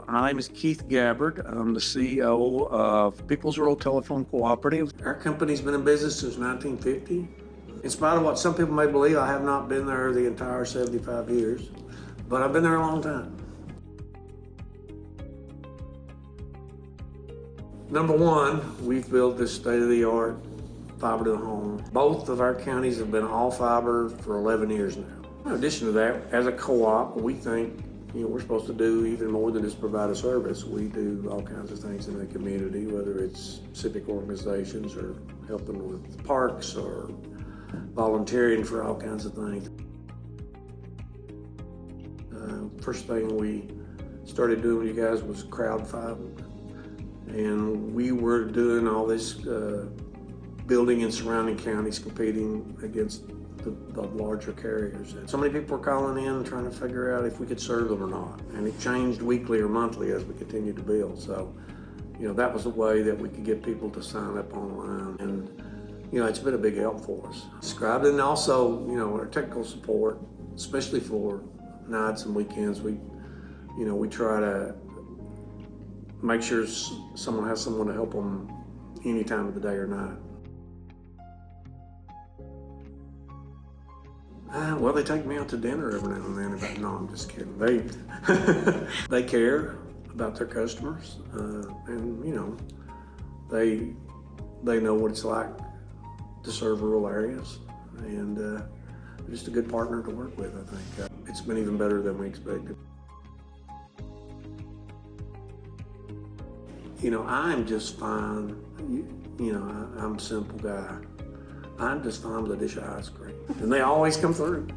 My name is Keith Gabbard. I'm the CEO of People's Rural Telephone Cooperative. Our company's been in business since 1950. In spite of what some people may believe, I have not been there the entire 75 years, but I've been there a long time. Number one, we've built this state-of-the-art fiber to the home. Both of our counties have been all fiber for 11 years now. In addition to that, as a co-op, we think we're supposed to do even more than just provide a service. We do all kinds of things in the community, whether it's civic organizations or helping with parks or volunteering for all kinds of things. First thing we started doing with you guys was crowdfunding. And we were doing all this building in surrounding counties, competing against the larger carriers. And so many people were calling in trying to figure out if we could serve them or not. And it changed weekly or monthly as we continued to build. So, that was a way that we could get people to sign up online. And, it's been a big help for us. Described, and also, our technical support, especially for nights and weekends, we try to make sure someone has someone to help them any time of the day or night. Well, they take me out to dinner every now and then. No, I'm just kidding. They care about their customers, and they know what it's like to serve rural areas, and they're just a good partner to work with. I think it's been even better than we expected. I'm just fine. I'm a simple guy. I'm just fine with a dish of ice cream. And they always come through.